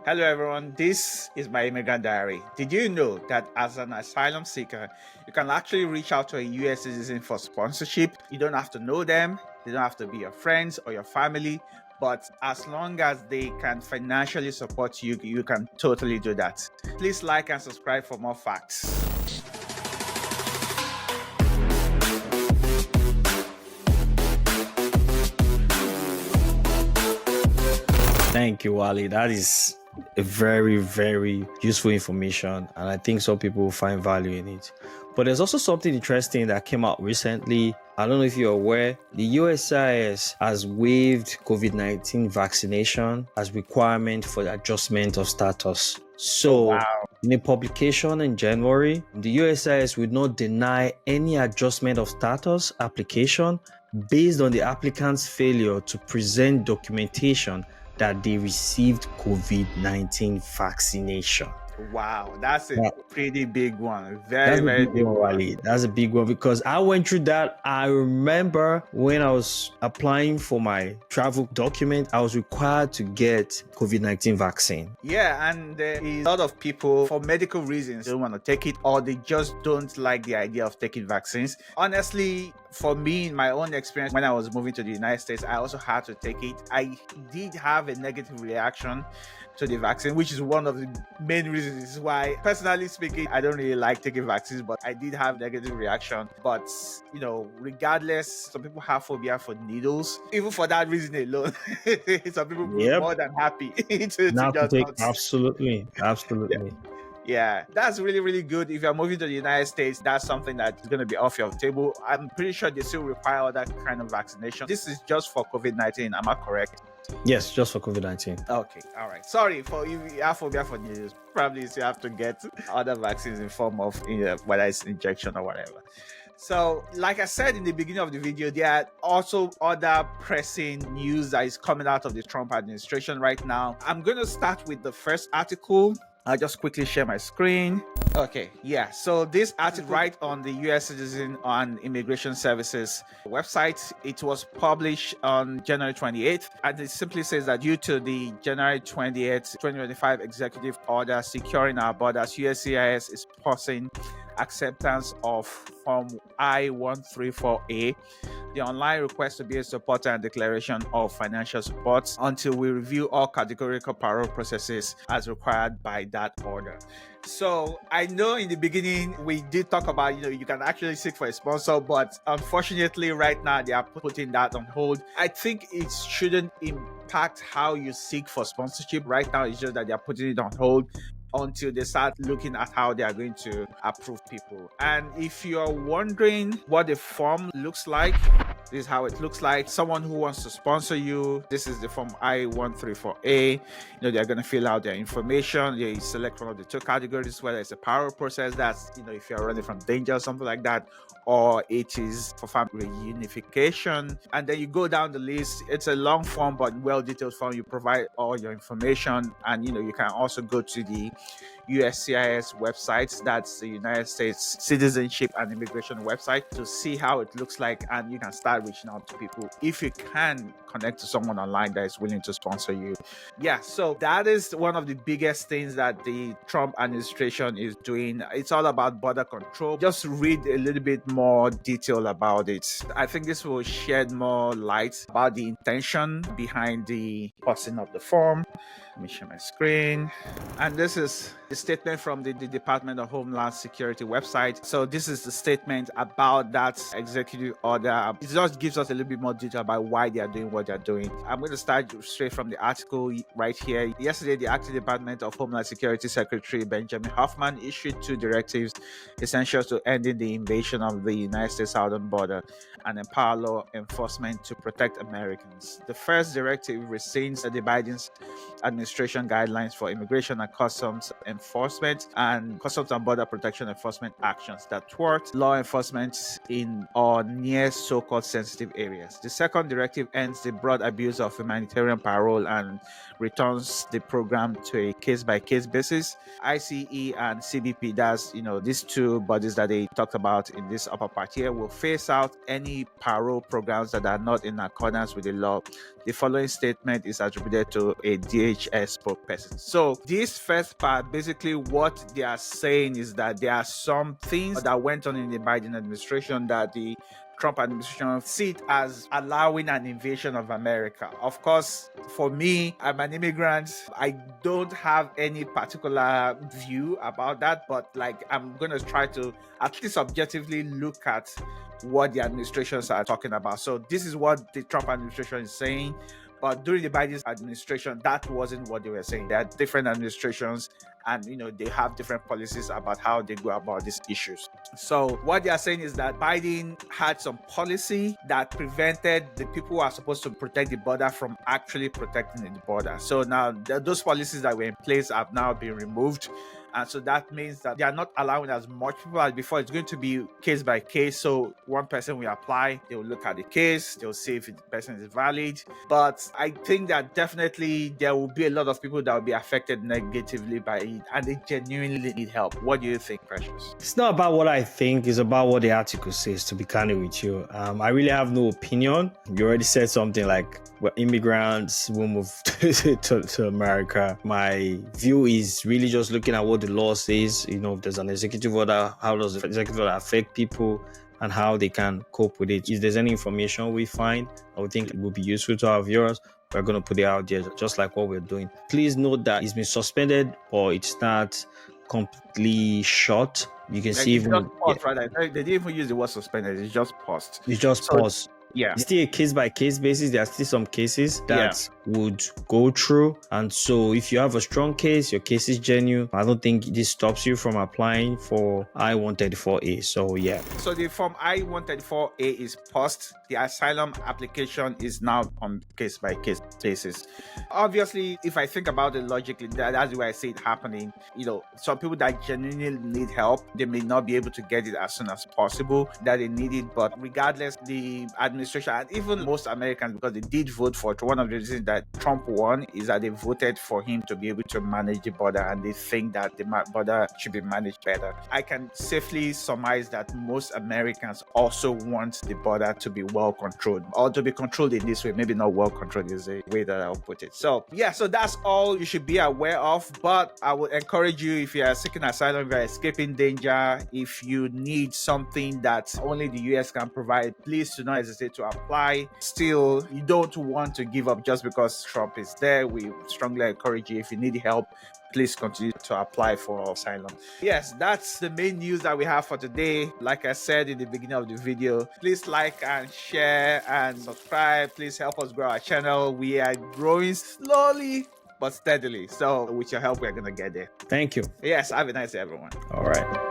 Hello, everyone. This is my immigrant diary. Did you know that as an asylum seeker, you can actually reach out to a US citizen for sponsorship? You don't have to know them, they don't have to be your friends or your family, but as long as they can financially support you, you can totally do that. Please like and subscribe for more facts. Thank you, Wally. That is a very, very useful information, and I think some people will find value in it. But there's also something interesting that came out recently. I don't know if you're aware, the USCIS has waived COVID-19 vaccination as requirement for the adjustment of status. So, Wow. in a publication in January, the USCIS would not deny any adjustment of status application based on the applicant's failure to present documentation that they received COVID-19 vaccination. Wow, that's a pretty big one. That's Very a big big one, one. Wally. That's a big one because I went through that. I remember when I was applying for my travel document, I was required to get COVID-19 vaccine. Yeah, and there is a lot of people, for medical reasons, don't want to take it, or they just don't like the idea of taking vaccines. Honestly, for me, in my own experience, when I was moving to the United States, I also had to take it. I did have a negative reaction to the vaccine, which is one of the main reasons why, personally speaking, I don't really like taking vaccines, but I did have negative reaction. But, regardless, some people have phobia for needles. Even for that reason alone, some people will be more than happy to Now to just take, not. absolutely. Yeah, that's really, really good. If you're moving to the United States, that's something that's going to be off your table. I'm pretty sure they still require that kind of vaccination. This is just for COVID-19. Am I correct? Yes, just for COVID-19. Okay, all right. Sorry for if you have phobia for needles. Probably you have to get other vaccines in form of whether it's injection or whatever. So, like I said in the beginning of the video, there are also other pressing news that is coming out of the Trump administration right now. I'm going to start with the first article. I'll just quickly share my screen. Okay, yeah. So this article right on the U.S. Citizen on Immigration Services website, it was published on January 28th, and it simply says that due to the January 28th, 2025 executive order securing our borders, USCIS is pausing acceptance of Form I-134A, the online request to be a supporter and declaration of financial support, until we review all categorical parole processes as required by that order. So I know in the beginning we did talk about, you can actually seek for a sponsor, but unfortunately right now they are putting that on hold. I think it shouldn't impact how you seek for sponsorship. Right now it's just that they are putting it on hold until they start looking at how they are going to approve people. And if you're wondering what the form looks like, this is how it looks like. Someone who wants to sponsor you, this is the form I-134A. They're going to fill out their information. They select one of the two categories, whether it's a parole process, that's, if you're running from danger or something like that, or it is for family reunification. And then you go down the list. It's a long form, but well-detailed form. You provide all your information, and, you can also go to the USCIS website, that's the United States Citizenship and Immigration website, to see how it looks like, and you can start reaching out to people if you can connect to someone online that is willing to sponsor you. Yeah, so that is one of the biggest things that the Trump administration is doing. It's all about border control. Just read a little bit more detail about it. I think this will shed more light about the intention behind the passing of the form. Let me share my screen. And this is the statement from the Department of Homeland Security website. So this is the statement about that executive order. It just gives us a little bit more detail about why they are doing what they're doing. I'm going to start straight from the article right here. Yesterday, the acting Department of Homeland Security Secretary Benjamin Hoffman issued 2 directives essential to ending the invasion of the United States southern border and empower law enforcement to protect Americans. The first directive rescinds the Biden's administration guidelines for immigration and customs enforcement and customs and border protection enforcement actions that thwart law enforcement in or near so-called sensitive areas. The second directive ends the broad abuse of humanitarian parole and returns the program to a case-by-case basis. ICE and CBP, that's these two bodies that they talked about in this upper part here, will phase out any parole programs that are not in accordance with the law. The following statement is attributed to a DHS spokesperson. So this first part, basically what they are saying is that there are some things that went on in the Biden administration that the Trump administration see it as allowing an invasion of America. Of course, for me, I'm an immigrant. I don't have any particular view about that, but like I'm gonna try to at least objectively look at what the administrations are talking about. So this is what the Trump administration is saying. But during the Biden administration, that wasn't what they were saying. There are different administrations, and they have different policies about how they go about these issues. So what they are saying is that Biden had some policy that prevented the people who are supposed to protect the border from actually protecting the border. So now those policies that were in place have now been removed. And so that means that they are not allowing as much people as before. It's going to be case by case. So one person will apply, they will look at the case, they'll see if the person is valid. But I think that definitely there will be a lot of people that will be affected negatively by it, and they genuinely need help. What do you think, Precious? It's not about what I think, it's about what the article says, to be candid with you. I really have no opinion. You already said something like, well, immigrants will move to America. My view is really just looking at what the law says. If there's an executive order, how does the executive order affect people and how they can cope with it? If there's any information we find, I would think it would be useful to our viewers, we're going to put it out there, just like what we're doing. Please note that it's been suspended, but it's not completely shut. You can see even just paused, right? They didn't even use the word suspended. It's just paused. It's just paused. Yeah. It's still a case-by-case basis. There are still some cases that would go through. And so if you have a strong case, your case is genuine, I don't think this stops you from applying for I-134A. So, yeah. So the form I-134A is paused. The asylum application is now on case-by-case basis. Obviously, if I think about it logically, that's the way I see it happening. Some people that genuinely need help, they may not be able to get it as soon as possible that they need it. But regardless, the administration and even most Americans, because they did vote for it, one of the reasons that Trump won is that they voted for him to be able to manage the border, and they think that the border should be managed better. I can safely surmise that most Americans also want the border to be well controlled, or to be controlled in this way. Maybe not well controlled is the way that I'll put it. So yeah, so that's all you should be aware of. But I would encourage you, if you are seeking asylum, if you are escaping danger, if you need something that only the US can provide, please do not hesitate to apply. Still, you don't want to give up just because Trump is there. We strongly encourage you, if you need help, please continue to apply for asylum. Yes, that's the main news that we have for today. Like I said in the beginning of the video, please like and share and subscribe. Please help us grow our channel. We are growing slowly but steadily. So with your help, we're going to get there. Thank you. Yes, have a nice day, everyone. All right.